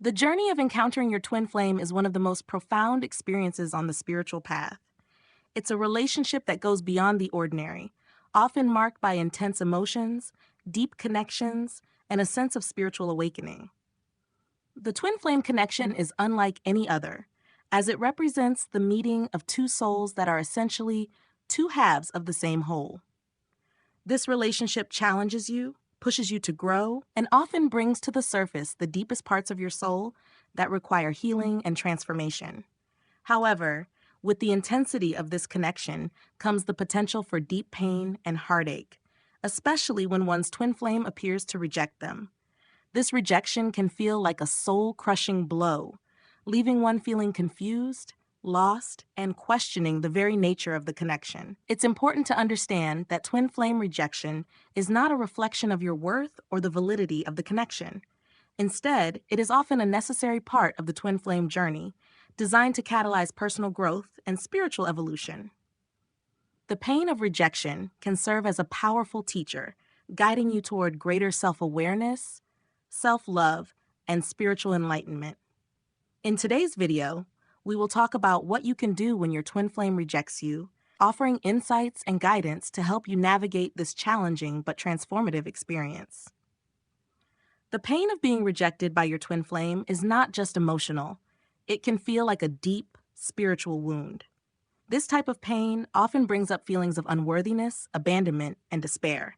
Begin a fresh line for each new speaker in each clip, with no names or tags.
The journey of encountering your twin flame is one of the most profound experiences on the spiritual path. It's a relationship that goes beyond the ordinary, often marked by intense emotions, deep connections, and a sense of spiritual awakening. The twin flame connection is unlike any other, as it represents the meeting of two souls that are essentially two halves of the same whole. This relationship challenges you, pushes you to grow, and often brings to the surface the deepest parts of your soul that require healing and transformation. However, with the intensity of this connection comes the potential for deep pain and heartache, especially when one's twin flame appears to reject them. This rejection can feel like a soul-crushing blow, leaving one feeling confused, lost, and questioning the very nature of the connection. It's important to understand that twin flame rejection is not a reflection of your worth or the validity of the connection. Instead, it is often a necessary part of the twin flame journey, designed to catalyze personal growth and spiritual evolution. The pain of rejection can serve as a powerful teacher, guiding you toward greater self-awareness, self-love, and spiritual enlightenment. In today's video, we will talk about what you can do when your twin flame rejects you, offering insights and guidance to help you navigate this challenging but transformative experience. The pain of being rejected by your twin flame is not just emotional. It can feel like a deep, spiritual wound. This type of pain often brings up feelings of unworthiness, abandonment, and despair.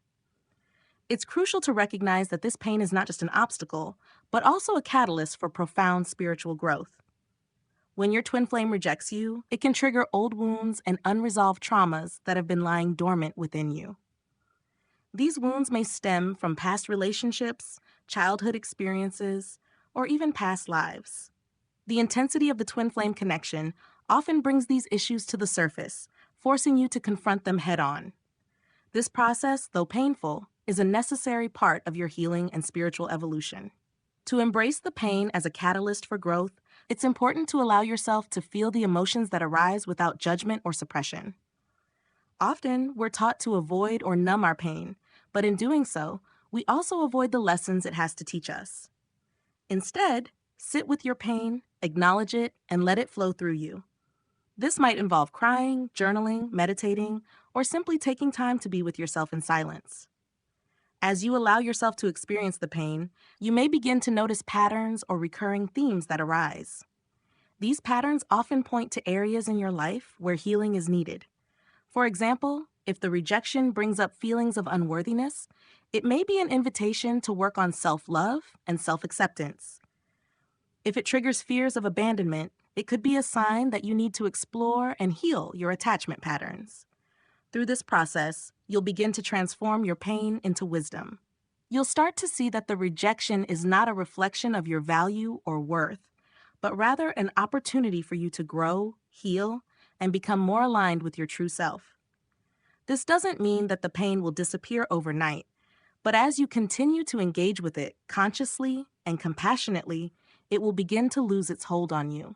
It's crucial to recognize that this pain is not just an obstacle, but also a catalyst for profound spiritual growth. When your twin flame rejects you, it can trigger old wounds and unresolved traumas that have been lying dormant within you. These wounds may stem from past relationships, childhood experiences, or even past lives. The intensity of the twin flame connection often brings these issues to the surface, forcing you to confront them head-on. This process, though painful, is a necessary part of your healing and spiritual evolution. To embrace the pain as a catalyst for growth, it's important to allow yourself to feel the emotions that arise without judgment or suppression. Often, we're taught to avoid or numb our pain, but in doing so, we also avoid the lessons it has to teach us. Instead, sit with your pain, acknowledge it, and let it flow through you. This might involve crying, journaling, meditating, or simply taking time to be with yourself in silence. As you allow yourself to experience the pain, you may begin to notice patterns or recurring themes that arise. These patterns often point to areas in your life where healing is needed. For example, if the rejection brings up feelings of unworthiness, it may be an invitation to work on self-love and self-acceptance. If it triggers fears of abandonment, it could be a sign that you need to explore and heal your attachment patterns. Through this process, you'll begin to transform your pain into wisdom. You'll start to see that the rejection is not a reflection of your value or worth, but rather an opportunity for you to grow, heal, and become more aligned with your true self. This doesn't mean that the pain will disappear overnight, but as you continue to engage with it consciously and compassionately, it will begin to lose its hold on you.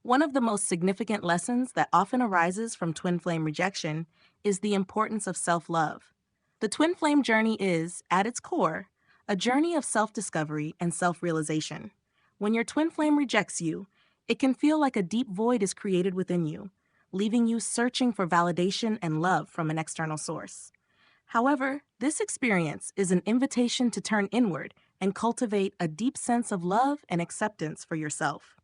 One of the most significant lessons that often arises from twin flame rejection is the importance of self-love. The twin flame journey is, at its core, a journey of self-discovery and self-realization. When your twin flame rejects you, it can feel like a deep void is created within you, leaving you searching for validation and love from an external source. However, this experience is an invitation to turn inward and cultivate a deep sense of love and acceptance for yourself.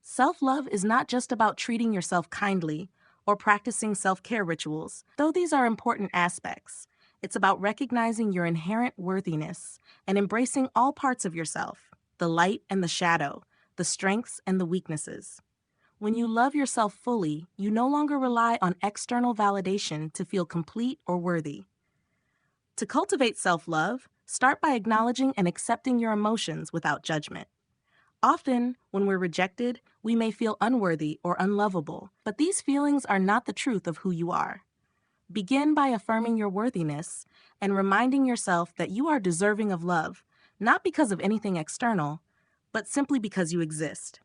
Self-love is not just about treating yourself kindly or practicing self-care rituals, though these are important aspects. It's about recognizing your inherent worthiness and embracing all parts of yourself, the light and the shadow, the strengths and the weaknesses. When you love yourself fully, you no longer rely on external validation to feel complete or worthy. To cultivate self-love, start by acknowledging and accepting your emotions without judgment. Often, when we're rejected, we may feel unworthy or unlovable, but these feelings are not the truth of who you are. Begin by affirming your worthiness and reminding yourself that you are deserving of love, not because of anything external, but simply because you exist.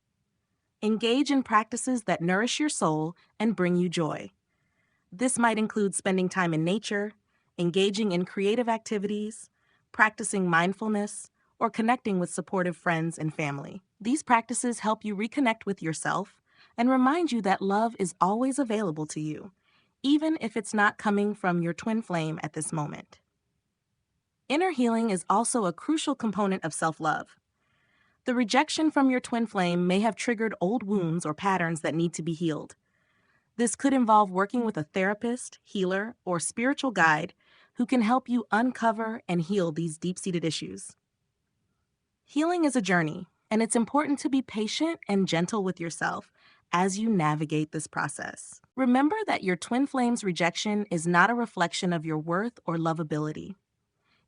Engage in practices that nourish your soul and bring you joy. This might include spending time in nature, engaging in creative activities, practicing mindfulness, or connecting with supportive friends and family. These practices help you reconnect with yourself and remind you that love is always available to you, even if it's not coming from your twin flame at this moment. Inner healing is also a crucial component of self-love. The rejection from your twin flame may have triggered old wounds or patterns that need to be healed. This could involve working with a therapist, healer, or spiritual guide who can help you uncover and heal these deep-seated issues. Healing is a journey, and it's important to be patient and gentle with yourself as you navigate this process. Remember that your twin flame's rejection is not a reflection of your worth or lovability.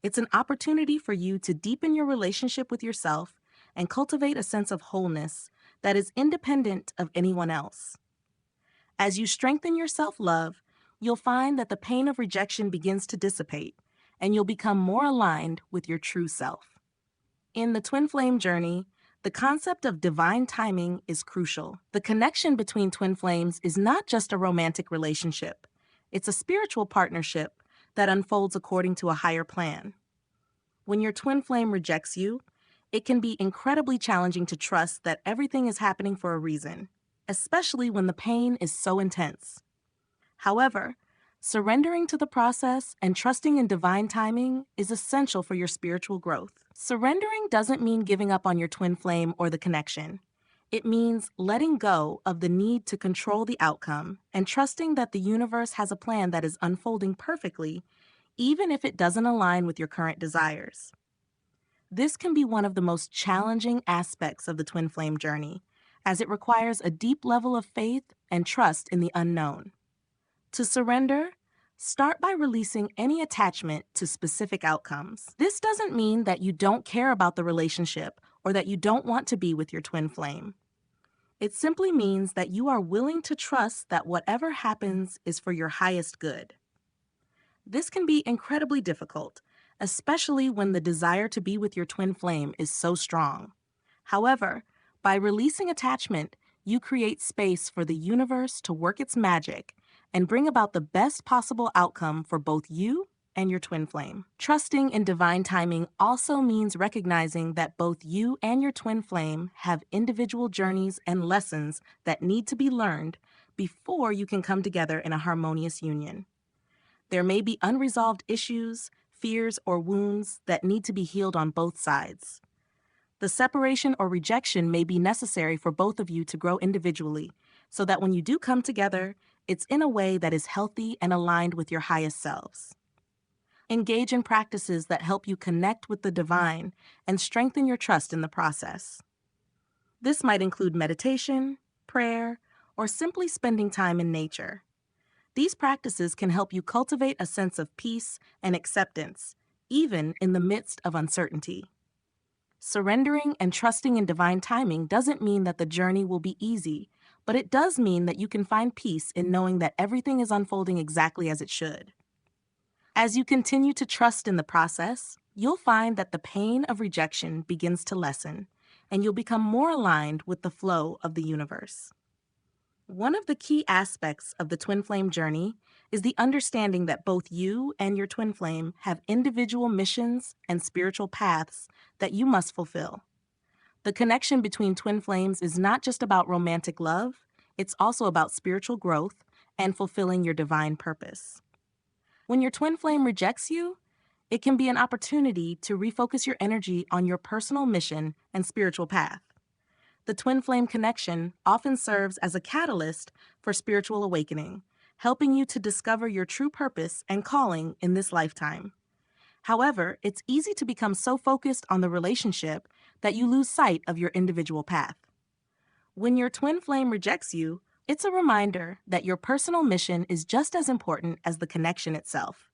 It's an opportunity for you to deepen your relationship with yourself and cultivate a sense of wholeness that is independent of anyone else. As you strengthen your self-love, you'll find that the pain of rejection begins to dissipate, and you'll become more aligned with your true self. In the twin flame journey, the concept of divine timing is crucial. The connection between twin flames is not just a romantic relationship. It's a spiritual partnership that unfolds according to a higher plan. When your twin flame rejects you, it can be incredibly challenging to trust that everything is happening for a reason, especially when the pain is so intense. However, surrendering to the process and trusting in divine timing is essential for your spiritual growth. Surrendering doesn't mean giving up on your twin flame or the connection. It means letting go of the need to control the outcome and trusting that the universe has a plan that is unfolding perfectly, even if it doesn't align with your current desires. This can be one of the most challenging aspects of the twin flame journey, as it requires a deep level of faith and trust in the unknown. To surrender, start by releasing any attachment to specific outcomes. This doesn't mean that you don't care about the relationship or that you don't want to be with your twin flame. It simply means that you are willing to trust that whatever happens is for your highest good. This can be incredibly difficult, especially when the desire to be with your twin flame is so strong. However, by releasing attachment, you create space for the universe to work its magic and bring about the best possible outcome for both you and your twin flame. Trusting in divine timing also means recognizing that both you and your twin flame have individual journeys and lessons that need to be learned before you can come together in a harmonious union. There may be unresolved issues, fears, or wounds that need to be healed on both sides. The separation or rejection may be necessary for both of you to grow individually, so that when you do come together, it's in a way that is healthy and aligned with your highest selves. Engage in practices that help you connect with the divine and strengthen your trust in the process. This might include meditation, prayer, or simply spending time in nature. These practices can help you cultivate a sense of peace and acceptance, even in the midst of uncertainty. Surrendering and trusting in divine timing doesn't mean that the journey will be easy, but it does mean that you can find peace in knowing that everything is unfolding exactly as it should. As you continue to trust in the process, you'll find that the pain of rejection begins to lessen, and you'll become more aligned with the flow of the universe. One of the key aspects of the twin flame journey is the understanding that both you and your twin flame have individual missions and spiritual paths that you must fulfill. The connection between twin flames is not just about romantic love, it's also about spiritual growth and fulfilling your divine purpose. When your twin flame rejects you, it can be an opportunity to refocus your energy on your personal mission and spiritual path. The twin flame connection often serves as a catalyst for spiritual awakening, helping you to discover your true purpose and calling in this lifetime. However, it's easy to become so focused on the relationship that you lose sight of your individual path. When your twin flame rejects you, it's a reminder that your personal mission is just as important as the connection itself.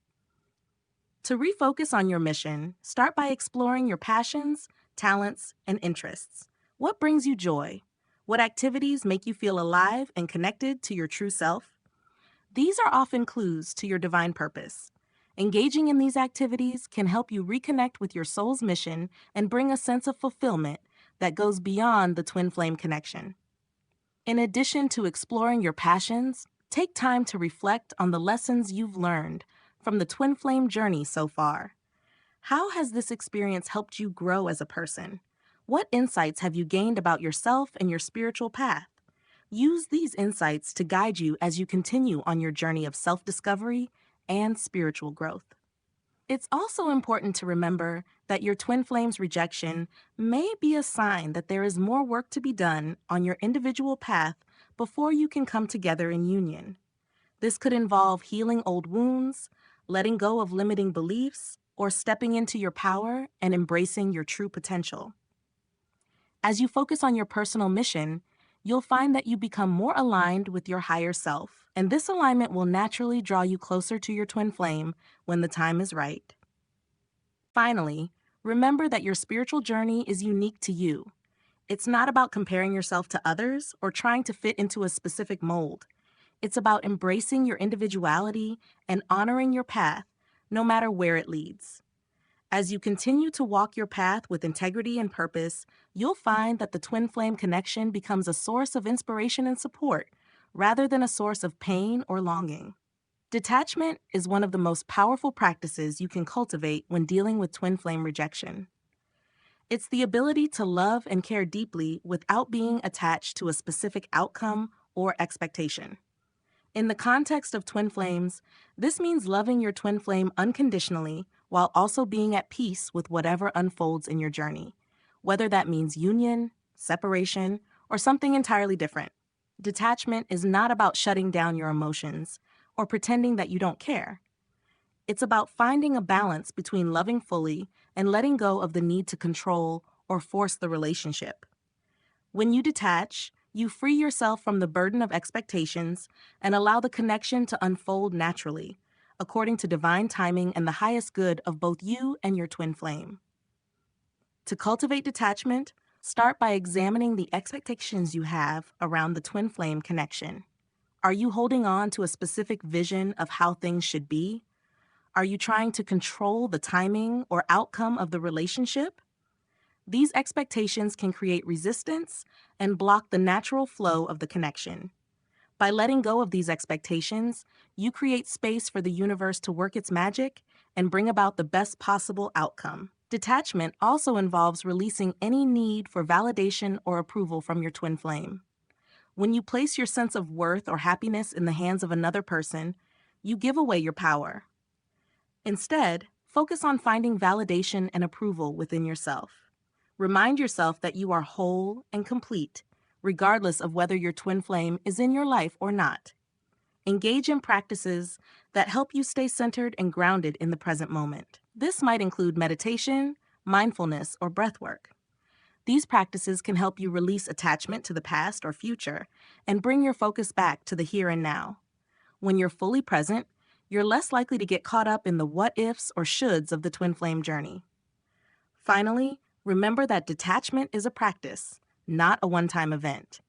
To refocus on your mission, start by exploring your passions, talents, and interests. What brings you joy? What activities make you feel alive and connected to your true self? These are often clues to your divine purpose. Engaging in these activities can help you reconnect with your soul's mission and bring a sense of fulfillment that goes beyond the twin flame connection. In addition to exploring your passions, take time to reflect on the lessons you've learned from the twin flame journey so far. How has this experience helped you grow as a person? What insights have you gained about yourself and your spiritual path? Use these insights to guide you as you continue on your journey of self discovery and spiritual growth. It's also important to remember that your twin flame's rejection may be a sign that there is more work to be done on your individual path before you can come together in union. This could involve healing old wounds, letting go of limiting beliefs, or stepping into your power and embracing your true potential. As you focus on your personal mission, you'll find that you become more aligned with your higher self, and this alignment will naturally draw you closer to your twin flame when the time is right. Finally, remember that your spiritual journey is unique to you. It's not about comparing yourself to others or trying to fit into a specific mold. It's about embracing your individuality and honoring your path, no matter where it leads. As you continue to walk your path with integrity and purpose, you'll find that the twin flame connection becomes a source of inspiration and support, rather than a source of pain or longing. Detachment is one of the most powerful practices you can cultivate when dealing with twin flame rejection. It's the ability to love and care deeply without being attached to a specific outcome or expectation. In the context of twin flames, this means loving your twin flame unconditionally while also being at peace with whatever unfolds in your journey, whether that means union, separation, or something entirely different. Detachment is not about shutting down your emotions or pretending that you don't care. It's about finding a balance between loving fully and letting go of the need to control or force the relationship. When you detach, you free yourself from the burden of expectations and allow the connection to unfold naturally, according to divine timing and the highest good of both you and your twin flame. To cultivate detachment, start by examining the expectations you have around the twin flame connection. Are you holding on to a specific vision of how things should be? Are you trying to control the timing or outcome of the relationship? These expectations can create resistance and block the natural flow of the connection. By letting go of these expectations, you create space for the universe to work its magic and bring about the best possible outcome. Detachment also involves releasing any need for validation or approval from your twin flame. When you place your sense of worth or happiness in the hands of another person, you give away your power. Instead, focus on finding validation and approval within yourself. Remind yourself that you are whole and complete, regardless of whether your twin flame is in your life or not. Engage in practices that help you stay centered and grounded in the present moment. This might include meditation, mindfulness, or breath work. These practices can help you release attachment to the past or future and bring your focus back to the here and now. When you're fully present, you're less likely to get caught up in the what-ifs or shoulds of the twin flame journey. Finally, remember that detachment is a practice, not a one-time event.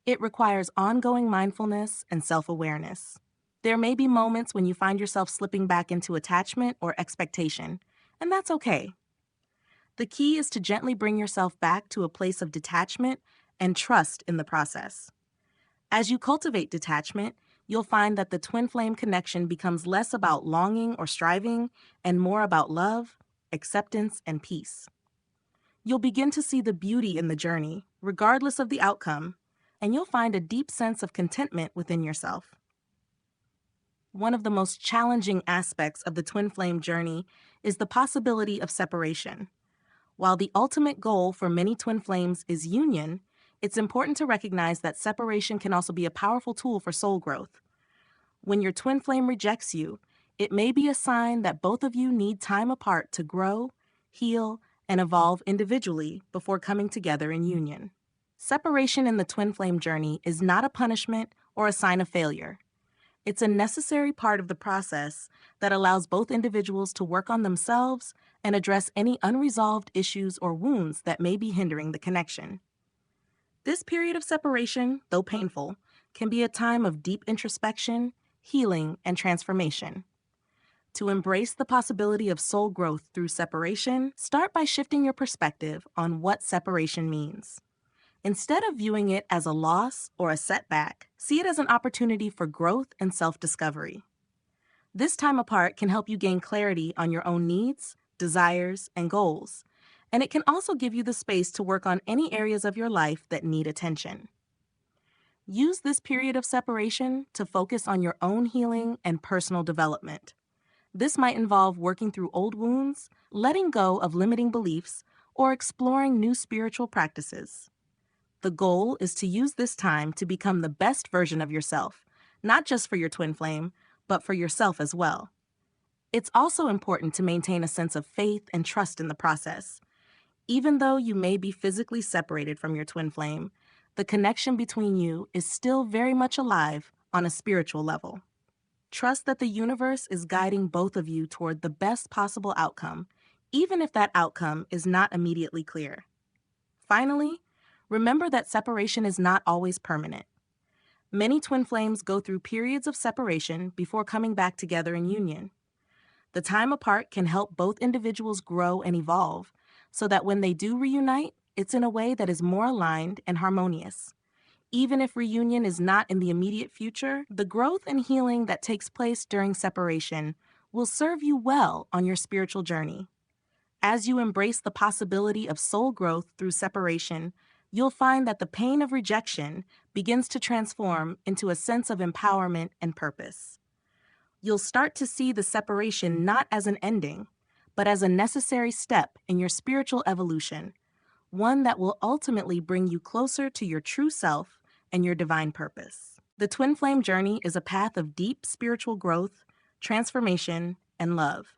It requires ongoing mindfulness and self-awareness. There may be moments when you find yourself slipping back into attachment or expectation, and that's okay. The key is to gently bring yourself back to a place of detachment and trust in the process. As you cultivate detachment, you'll find that the twin flame connection becomes less about longing or striving and more about love, acceptance, and peace. You'll begin to see the beauty in the journey, regardless of the outcome, and you'll find a deep sense of contentment within yourself. One of the most challenging aspects of the twin flame journey is the possibility of separation. While the ultimate goal for many twin flames is union, it's important to recognize that separation can also be a powerful tool for soul growth. When your twin flame rejects you, it may be a sign that both of you need time apart to grow, heal, and evolve individually before coming together in union. Separation in the twin flame journey is not a punishment or a sign of failure. It's a necessary part of the process that allows both individuals to work on themselves and address any unresolved issues or wounds that may be hindering the connection. This period of separation, though painful, can be a time of deep introspection, healing, and transformation. To embrace the possibility of soul growth through separation, start by shifting your perspective on what separation means. Instead of viewing it as a loss or a setback, see it as an opportunity for growth and self-discovery. This time apart can help you gain clarity on your own needs, desires, and goals. And it can also give you the space to work on any areas of your life that need attention. Use this period of separation to focus on your own healing and personal development. This might involve working through old wounds, letting go of limiting beliefs, or exploring new spiritual practices. The goal is to use this time to become the best version of yourself, not just for your twin flame, but for yourself as well. It's also important to maintain a sense of faith and trust in the process. Even though you may be physically separated from your twin flame, the connection between you is still very much alive on a spiritual level. Trust that the universe is guiding both of you toward the best possible outcome, even if that outcome is not immediately clear. Finally, remember that separation is not always permanent. Many twin flames go through periods of separation before coming back together in union. The time apart can help both individuals grow and evolve, so that when they do reunite, it's in a way that is more aligned and harmonious. Even if reunion is not in the immediate future, the growth and healing that takes place during separation will serve you well on your spiritual journey. As you embrace the possibility of soul growth through separation, you'll find that the pain of rejection begins to transform into a sense of empowerment and purpose. You'll start to see the separation not as an ending, but as a necessary step in your spiritual evolution, one that will ultimately bring you closer to your true self and your divine purpose. The twin flame journey is a path of deep spiritual growth, transformation, and love.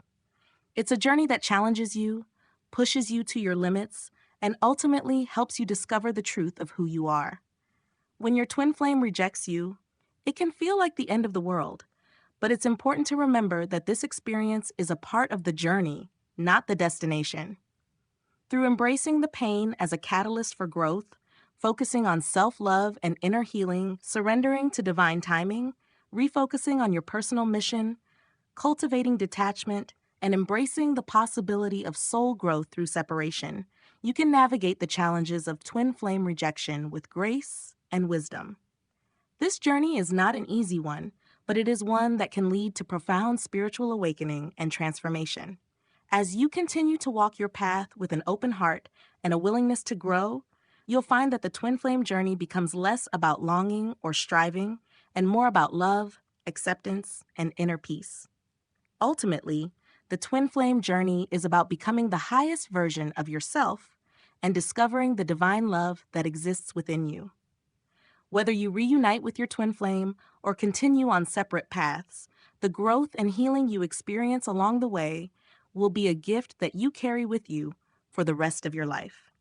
It's a journey that challenges you, pushes you to your limits, and ultimately helps you discover the truth of who you are. When your twin flame rejects you, it can feel like the end of the world, but it's important to remember that this experience is a part of the journey, not the destination. Through embracing the pain as a catalyst for growth, focusing on self-love and inner healing, surrendering to divine timing, refocusing on your personal mission, cultivating detachment, and embracing the possibility of soul growth through separation, you can navigate the challenges of twin flame rejection with grace and wisdom. This journey is not an easy one, but it is one that can lead to profound spiritual awakening and transformation. As you continue to walk your path with an open heart and a willingness to grow, you'll find that the twin flame journey becomes less about longing or striving and more about love, acceptance, and inner peace. Ultimately, the twin flame journey is about becoming the highest version of yourself and discovering the divine love that exists within you. Whether you reunite with your twin flame or continue on separate paths, the growth and healing you experience along the way will be a gift that you carry with you for the rest of your life.